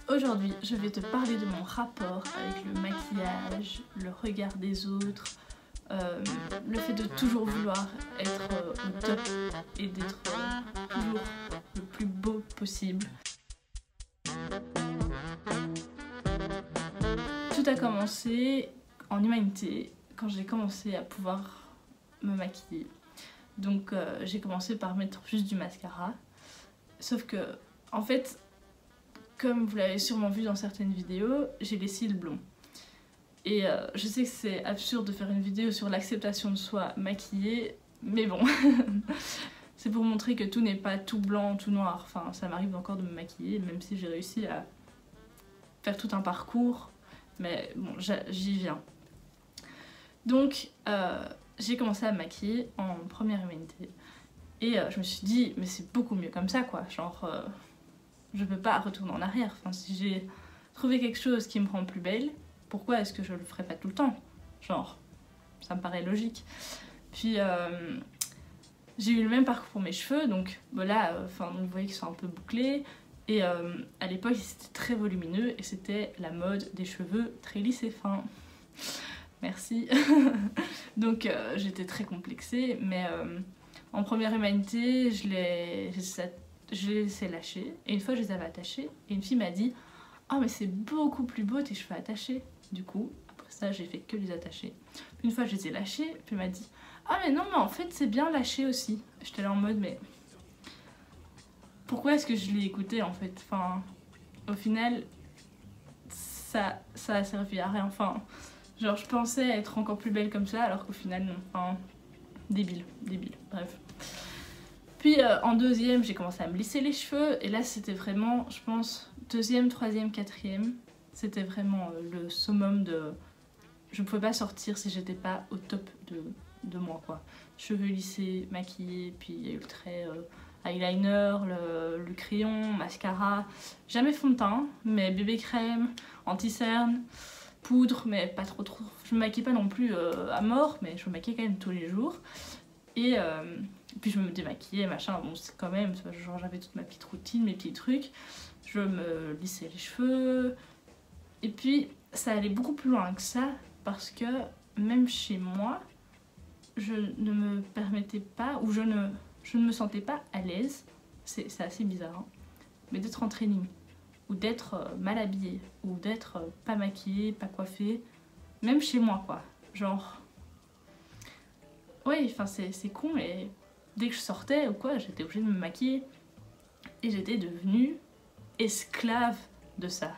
Aujourd'hui, je vais te parler de mon rapport avec le maquillage, le regard des autres, le fait de toujours vouloir être au top et d'être toujours le plus beau possible. Tout a commencé en humanité quand j'ai commencé à pouvoir me maquiller. Donc j'ai commencé par mettre juste du mascara. Sauf que, en fait, comme vous l'avez sûrement vu dans certaines vidéos, j'ai les cils blonds. Et je sais que c'est absurde de faire une vidéo sur l'acceptation de soi maquillée, mais bon. C'est pour montrer que tout n'est pas tout blanc, tout noir. Enfin, ça m'arrive encore de me maquiller, même si j'ai réussi à faire tout un parcours. Mais bon, j'y viens. Donc, j'ai commencé à me maquiller en première humanité. Et je me suis dit, mais c'est beaucoup mieux comme ça, quoi. Genre, je peux pas retourner en arrière. Enfin, si j'ai trouvé quelque chose qui me rend plus belle, pourquoi est-ce que je le ferais pas tout le temps? Genre, ça me paraît logique. Puis, j'ai eu le même parcours pour mes cheveux, donc voilà, vous voyez qu'ils sont un peu bouclés. Et à l'époque, c'était très volumineux et c'était la mode des cheveux très lisses et fins. Merci. Donc j'étais très complexée, mais en première humanité, je les laissais lâcher. Et une fois, je les avais attachés et une fille m'a dit « Oh mais c'est beaucoup plus beau tes cheveux attachés !» Du coup, après ça, j'ai fait que les attacher. Puis une fois, je les ai lâchés, puis elle m'a dit « Ah mais non, mais en fait, c'est bien lâché aussi. » J'étais là en mode « Mais pourquoi est-ce que je l'ai écouté en fait ?» Enfin, au final, ça a servi à rien. Enfin, genre, je pensais être encore plus belle comme ça, alors qu'au final, non. Enfin, débile, bref. Puis en deuxième, j'ai commencé à me lisser les cheveux, et là, c'était vraiment, je pense, deuxième, troisième, quatrième, c'était vraiment le summum de... Je ne pouvais pas sortir si j'étais pas au top de moi, quoi. Cheveux lissés, maquillés, puis il y a eu le trait eyeliner, le crayon, mascara, jamais fond de teint, mais bébé crème, anti-cerne, poudre, mais pas trop. Je me maquille pas non plus à mort, mais je me maquille quand même tous les jours. Et puis je me démaquillais, machin, bon c'est quand même, genre j'avais toute ma petite routine, mes petits trucs. Je me lissais les cheveux. Et puis ça allait beaucoup plus loin que ça, parce que même chez moi, je ne me permettais pas, ou je ne me sentais pas à l'aise, c'est assez bizarre, hein, mais d'être en training, ou d'être mal habillée, ou d'être pas maquillée, pas coiffée, même chez moi quoi, genre... Ouais, enfin c'est con, mais dès que je sortais ou quoi, j'étais obligée de me maquiller, et j'étais devenue esclave de ça.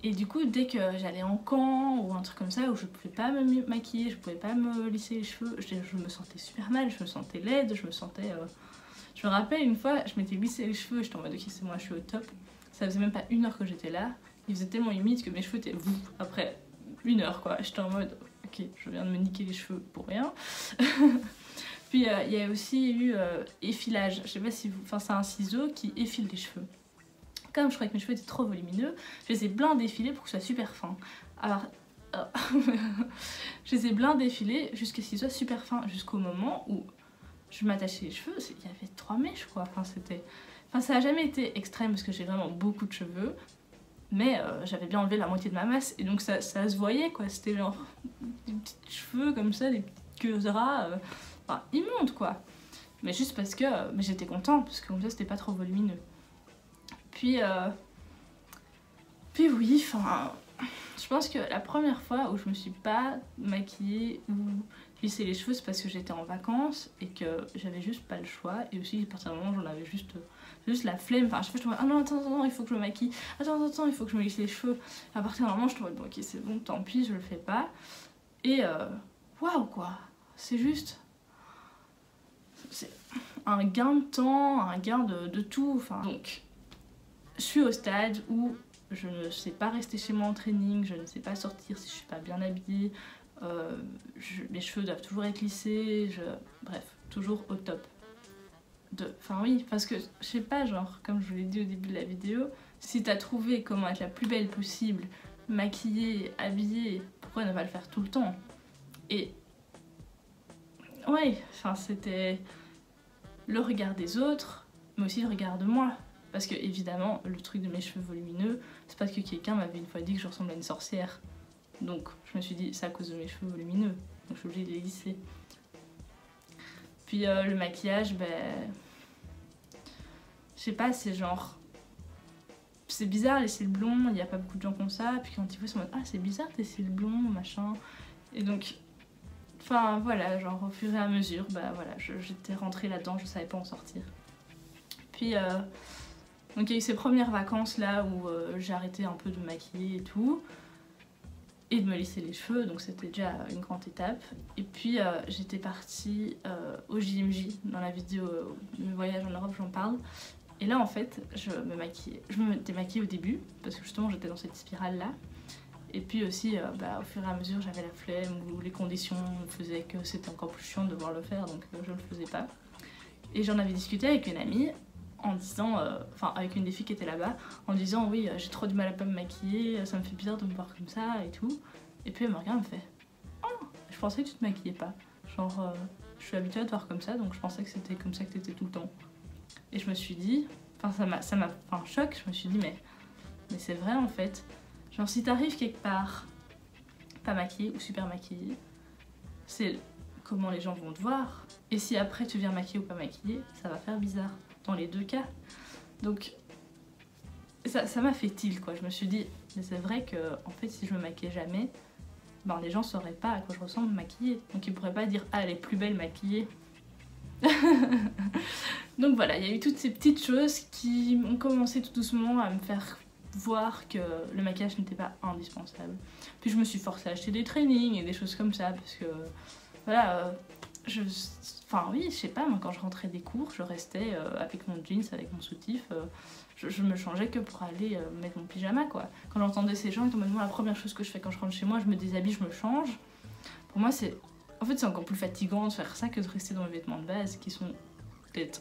Et du coup, dès que j'allais en camp ou un truc comme ça où je pouvais pas me maquiller, je pouvais pas me lisser les cheveux, je me sentais super mal, je me sentais laide, je me sentais... Je me rappelle une fois, je m'étais lissé les cheveux, j'étais en mode ok c'est moi, je suis au top. Ça faisait même pas 1 heure que j'étais là, il faisait tellement humide que mes cheveux étaient après 1 heure quoi. J'étais en mode ok, je viens de me niquer les cheveux pour rien. Puis il y a aussi eu effilage, je sais pas si vous... Enfin c'est un ciseau qui effile les cheveux. Comme je croyais que mes cheveux étaient trop volumineux, je les ai blindés défilés pour que ce soit super fin. Alors, je les ai blindés défilés jusqu'à ce qu'ils soient super fins, jusqu'au moment où je m'attachais les cheveux, il y avait 3 mèches quoi. Enfin, ça a jamais été extrême parce que j'ai vraiment beaucoup de cheveux, mais j'avais bien enlevé la moitié de ma masse et donc ça se voyait quoi. C'était genre des petits cheveux comme ça, des petites queues de rat, enfin immondes quoi. Mais juste parce que j'étais contente parce que comme ça c'était pas trop volumineux. Puis oui, enfin, je pense que la première fois où je me suis pas maquillée ou lissé les cheveux, c'est parce que j'étais en vacances et que j'avais juste pas le choix. Et aussi, à partir du moment où j'en avais juste la flemme. Enfin, à chaque fois, je tombais, ah non, attends, il faut que je me maquille. Attends, il faut que je me lisse les cheveux. À partir d'un moment, je tombais, bon, ok, c'est bon, tant pis, je le fais pas. Et waouh, quoi. C'est juste. C'est un gain de temps, un gain de tout. Enfin, donc. Je suis au stade où je ne sais pas rester chez moi en training, je ne sais pas sortir si je suis pas bien habillée, mes cheveux doivent toujours être lissés, bref, toujours au top. Enfin oui, parce que je sais pas, genre, comme je vous l'ai dit au début de la vidéo, si t'as trouvé comment être la plus belle possible, maquillée, habillée, pourquoi ne pas le faire tout le temps? Et ouais, enfin c'était le regard des autres, mais aussi le regard de moi. Parce que évidemment, le truc de mes cheveux volumineux, c'est parce que quelqu'un m'avait une fois dit que je ressemblais à une sorcière. Donc je me suis dit, c'est à cause de mes cheveux volumineux, donc je suis obligée de les lisser. Puis le maquillage, je sais pas, c'est genre... C'est bizarre les cils blonds, il n'y a pas beaucoup de gens comme ça, puis quand ils voient, ils sont en mode, ah c'est bizarre tes cils blonds, machin. Et donc, enfin voilà, genre au fur et à mesure, voilà, j'étais rentrée là-dedans, je savais pas en sortir. Puis, donc il y a eu ces premières vacances là où j'ai arrêté un peu de me maquiller et tout, et de me lisser les cheveux, donc c'était déjà une grande étape. Et puis j'étais partie au JMJ, dans la vidéo Mes voyages en Europe, j'en parle. Et là en fait, je me démaquillais au début, parce que justement j'étais dans cette spirale là. Et puis aussi, au fur et à mesure, j'avais la flemme, ou les conditions faisaient que c'était encore plus chiant de devoir le faire, donc je le faisais pas. Et j'en avais discuté avec une amie, en disant, avec une des filles qui était là-bas, en disant oui, j'ai trop du mal à pas me maquiller, ça me fait bizarre de me voir comme ça et tout. Et puis elle me regarde, elle me fait, oh, je pensais que tu te maquillais pas. Genre, je suis habituée à te voir comme ça, donc je pensais que c'était comme ça que t'étais tout le temps. Et je me suis dit, ça m'a fait un choc, je me suis dit, mais c'est vrai en fait. Genre, si t'arrives quelque part, pas maquillée ou super maquillée, c'est comment les gens vont te voir. Et si après tu viens maquillée ou pas maquillée, ça va faire bizarre. Dans les deux cas. Donc, ça m'a fait tilt quoi. Je me suis dit, mais c'est vrai que en fait, si je me maquillais jamais, les gens sauraient pas à quoi je ressemble maquillée. Donc ils pourraient pas dire, ah, elle est plus belle maquillée. Donc voilà, il y a eu toutes ces petites choses qui ont commencé tout doucement à me faire voir que le maquillage n'était pas indispensable. Puis je me suis forcée à acheter des trainings et des choses comme ça parce que voilà, oui, je sais pas, moi quand je rentrais des cours, je restais avec mon jeans, avec mon soutif, je me changeais que pour aller mettre mon pyjama quoi. Quand j'entendais ces gens, ils tombaient la première chose que je fais quand je rentre chez moi, je me déshabille, je me change. Pour moi c'est encore plus fatigant de faire ça que de rester dans mes vêtements de base qui sont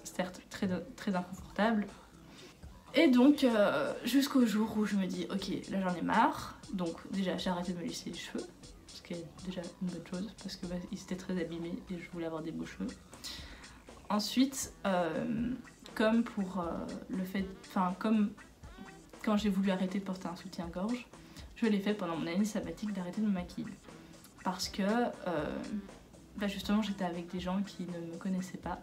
certes très, très inconfortables. Et donc jusqu'au jour où je me dis ok, là j'en ai marre, donc déjà j'ai arrêté de me lisser les cheveux, ce qui est déjà une bonne chose parce que ils étaient très abîmés et je voulais avoir des beaux cheveux. Ensuite, comme pour comme quand j'ai voulu arrêter de porter un soutien-gorge, je l'ai fait pendant mon année sabbatique d'arrêter de me maquiller parce que justement j'étais avec des gens qui ne me connaissaient pas,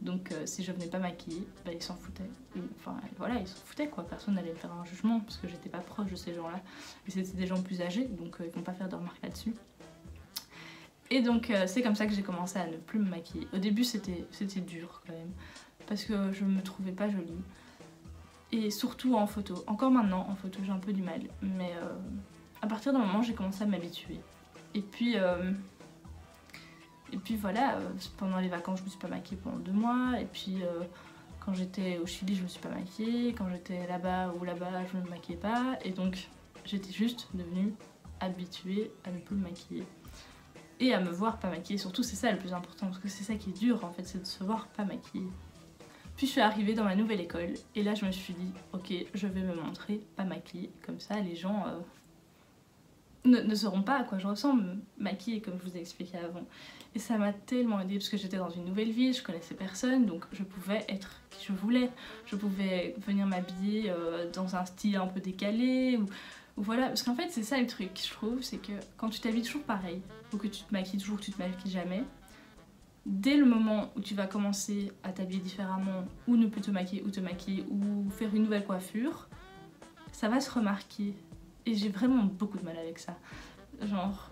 donc si je venais pas maquiller, ils s'en foutaient. Ils s'en foutaient quoi, personne n'allait me faire un jugement parce que j'étais pas proche de ces gens là, et c'était des gens plus âgés, donc ils vont pas faire de remarques là-dessus. Et donc c'est comme ça que j'ai commencé à ne plus me maquiller. Au début c'était dur quand même, parce que je me trouvais pas jolie, et surtout en photo. Encore maintenant en photo j'ai un peu du mal, mais à partir d'un moment j'ai commencé à m'habituer. Et puis voilà, pendant les vacances je me suis pas maquillée pendant 2 mois, et puis quand j'étais au Chili je me suis pas maquillée, quand j'étais là-bas je me maquillais pas, et donc j'étais juste devenue habituée à ne plus me maquiller. Et à me voir pas maquillée, surtout c'est ça le plus important, parce que c'est ça qui est dur en fait, c'est de se voir pas maquillée. Puis je suis arrivée dans ma nouvelle école, et là je me suis dit, ok, je vais me montrer pas maquillée, comme ça les gens ne sauront pas à quoi je ressemble maquillée comme je vous ai expliqué avant. Et ça m'a tellement aidée parce que j'étais dans une nouvelle ville, je connaissais personne, donc je pouvais être qui je voulais. Je pouvais venir m'habiller dans un style un peu décalé, ou voilà, parce qu'en fait c'est ça le truc je trouve, c'est que quand tu t'habilles toujours pareil, ou que tu te maquilles toujours, que tu te maquilles jamais, dès le moment où tu vas commencer à t'habiller différemment, ou ne plus te maquiller, ou faire une nouvelle coiffure, ça va se remarquer. Et j'ai vraiment beaucoup de mal avec ça. Genre,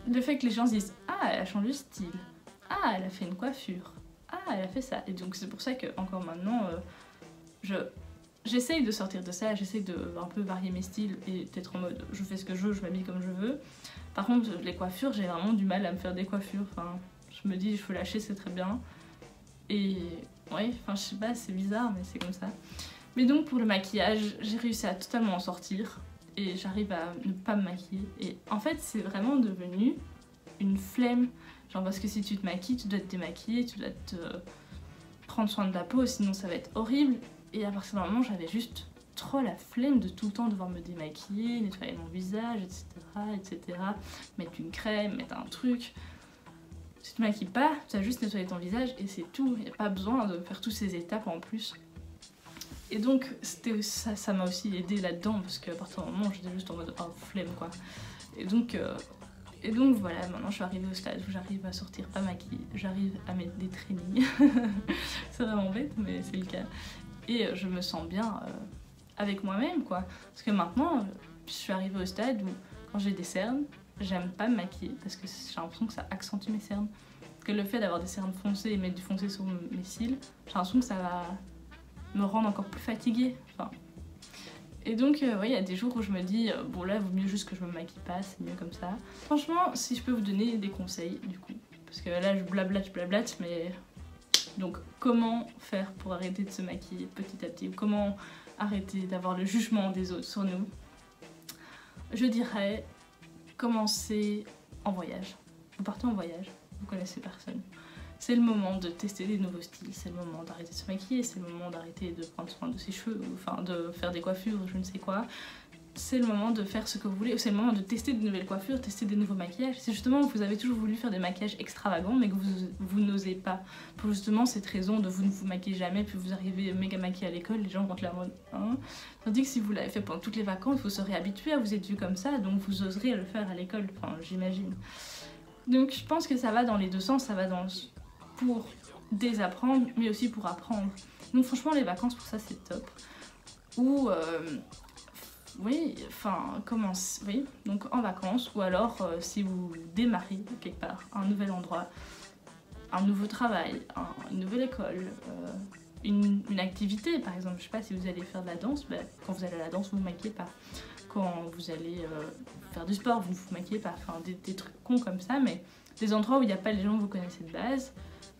le fait que les gens se disent « Ah, elle a changé de style. Ah, elle a fait une coiffure. Ah, elle a fait ça. » Et donc c'est pour ça que encore maintenant, j'essaye de sortir de ça, j'essaye de un peu varier mes styles et d'être en mode « Je fais ce que je veux, je m'habille comme je veux. » Par contre, les coiffures, j'ai vraiment du mal à me faire des coiffures. Enfin, je me dis « Je peux lâcher, c'est très bien. » Et ouais, je sais pas, c'est bizarre, mais c'est comme ça. Mais donc pour le maquillage, j'ai réussi à totalement en sortir. Et j'arrive à ne pas me maquiller. Et en fait, c'est vraiment devenu une flemme. Genre, parce que si tu te maquilles, tu dois te démaquiller, tu dois te prendre soin de ta peau, sinon ça va être horrible. Et à partir d'un moment, j'avais juste trop la flemme de tout le temps devoir me démaquiller, nettoyer mon visage, etc. Mettre une crème, mettre un truc. Si tu te maquilles pas, tu as juste nettoyé ton visage et c'est tout. Il n'y a pas besoin de faire toutes ces étapes en plus. Et donc ça m'a aussi aidé là-dedans, parce qu'à partir d'un moment j'étais juste en mode oh, flemme quoi. Et donc voilà, maintenant je suis arrivée au stade où j'arrive à sortir pas maquillée, j'arrive à mettre des trainings. C'est vraiment bête mais c'est le cas. Et je me sens bien avec moi-même quoi. Parce que maintenant je suis arrivée au stade où quand j'ai des cernes, j'aime pas me maquiller parce que j'ai l'impression que ça accentue mes cernes. Que le fait d'avoir des cernes foncées et mettre du foncé sur mes cils, j'ai l'impression que ça va me rendre encore plus fatiguée. Enfin. Et donc, ouais, il y a des jours où je me dis, bon là, il vaut mieux juste que je me maquille pas, c'est mieux comme ça. Franchement, si je peux vous donner des conseils, du coup, parce que là, je blablate, mais... Donc, comment faire pour arrêter de se maquiller petit à petit? Comment arrêter d'avoir le jugement des autres sur nous? Je dirais, commencer en voyage. Vous partez en voyage, vous connaissez personne. C'est le moment de tester des nouveaux styles, c'est le moment d'arrêter de se maquiller, c'est le moment d'arrêter de prendre soin de ses cheveux, enfin de faire des coiffures, je ne sais quoi. C'est le moment de faire ce que vous voulez, c'est le moment de tester de nouvelles coiffures, tester des nouveaux maquillages. C'est justement vous avez toujours voulu faire des maquillages extravagants mais que vous n'osez pas. Pour justement cette raison de vous ne vous maquillez jamais, puis vous arrivez méga maquillé à l'école, les gens vont te la mode. Hein. Tandis que si vous l'avez fait pendant toutes les vacances, vous serez habitué à vous être vu comme ça, donc vous oserez le faire à l'école, enfin j'imagine. Donc je pense que ça va dans les deux sens, ça va dans pour désapprendre mais aussi pour apprendre. Donc franchement les vacances pour ça c'est top. Ou oui, enfin commence, oui, donc en vacances ou alors si vous démarrez quelque part, un nouvel endroit, un nouveau travail, une nouvelle école, une activité par exemple, je sais pas si vous allez faire de la danse, ben, quand vous allez à la danse vous ne vous maquillez pas. Quand vous allez faire du sport vous ne vous maquillez pas, enfin des trucs cons comme ça, mais des endroits où il n'y a pas les gens que vous connaissez de base.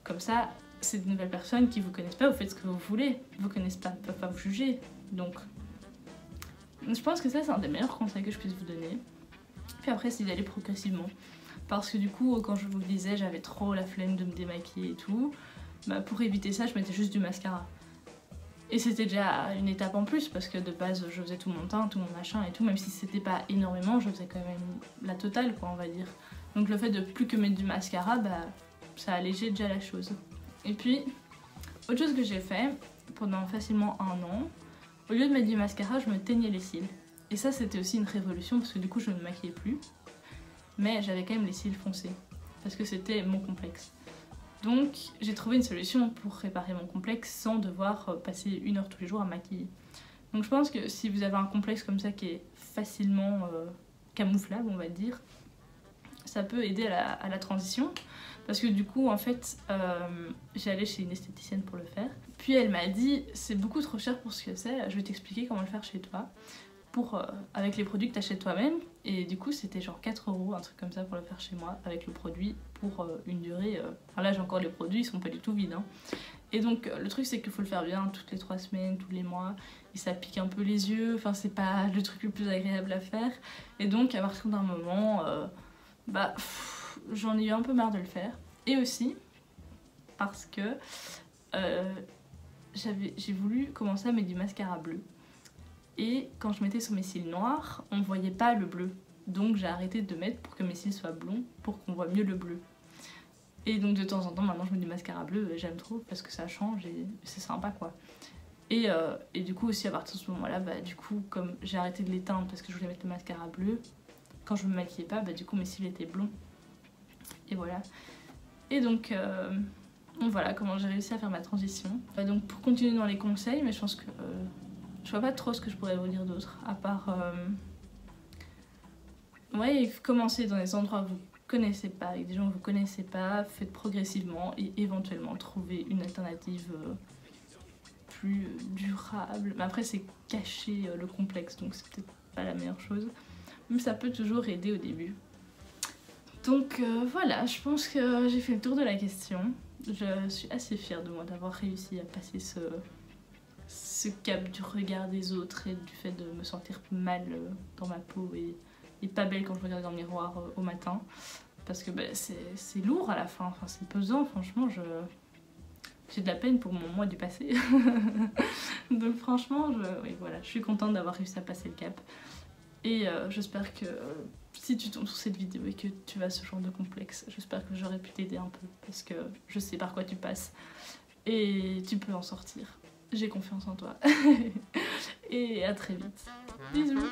Comme ça, c'est de nouvelles personnes qui vous connaissent pas, vous faites ce que vous voulez, vous connaissent pas, peuvent pas vous juger. Donc, je pense que ça c'est un des meilleurs conseils que je puisse vous donner. Puis après, c'est d'y aller progressivement. Parce que du coup, quand je vous le disais, j'avais trop la flemme de me démaquiller et tout. Bah, pour éviter ça, je mettais juste du mascara. Et c'était déjà une étape en plus, parce que de base, je faisais tout mon teint, tout mon machin et tout. Même si c'était pas énormément, je faisais quand même la totale, quoi, on va dire. Donc le fait de plus que mettre du mascara, bah, ça allégeait déjà la chose. Et puis, autre chose que j'ai fait pendant facilement 1 an, au lieu de mettre du mascara, je me teignais les cils. Et ça, c'était aussi une révolution parce que du coup, je ne me maquillais plus. Mais j'avais quand même les cils foncés parce que c'était mon complexe. Donc, j'ai trouvé une solution pour réparer mon complexe sans devoir passer 1 heure tous les jours à maquiller. Donc, je pense que si vous avez un complexe comme ça qui est facilement camouflable, on va dire, ça peut aider à la transition. Parce que du coup, en fait, j'allais chez une esthéticienne pour le faire. Puis elle m'a dit, c'est beaucoup trop cher pour ce que c'est, je vais t'expliquer comment le faire chez toi. Avec les produits que tu achètes toi-même. Et du coup, c'était genre 4 €, un truc comme ça pour le faire chez moi, avec le produit pour une durée... Enfin là, j'ai encore les produits, ils sont pas du tout vides. Hein. Et donc, le truc, c'est qu'il faut le faire bien toutes les 3 semaines, tous les mois. Et ça pique un peu les yeux, enfin, c'est pas le truc le plus agréable à faire. Et donc, à partir d'un moment... j'en ai eu un peu marre de le faire. Et aussi parce que j'ai voulu commencer à mettre du mascara bleu. Et quand je mettais sur mes cils noirs, on ne voyait pas le bleu. Donc j'ai arrêté de mettre pour que mes cils soient blonds, pour qu'on voit mieux le bleu. Et donc de temps en temps, maintenant je mets du mascara bleu, j'aime trop parce que ça change et c'est sympa quoi. Et du coup aussi à partir de ce moment-là, du coup comme j'ai arrêté de l'éteindre parce que je voulais mettre le mascara bleu, quand je me maquillais pas, du coup mes cils étaient blonds. Et voilà. Et donc voilà comment j'ai réussi à faire ma transition. Donc pour continuer dans les conseils, mais je pense que je vois pas trop ce que je pourrais vous dire d'autre, à part ouais, commencer dans des endroits que vous connaissez pas, avec des gens que vous connaissez pas, faites progressivement et éventuellement trouver une alternative plus durable. Mais après c'est cacher le complexe, donc c'est peut-être pas la meilleure chose. Mais ça peut toujours aider au début. Donc voilà, je pense que j'ai fait le tour de la question. Je suis assez fière de moi d'avoir réussi à passer ce cap du regard des autres et du fait de me sentir mal dans ma peau et pas belle quand je regarde dans le miroir au matin. Parce que c'est lourd à la fin, enfin, c'est pesant, franchement, j'ai de la peine pour mon moi du passé. Donc franchement, oui, voilà, je suis contente d'avoir réussi à passer le cap. Et j'espère que si tu tombes sur cette vidéo et que tu as ce genre de complexe, j'espère que j'aurais pu t'aider un peu parce que je sais par quoi tu passes et tu peux en sortir. j'ai confiance en toi. Et à très vite. Bisous.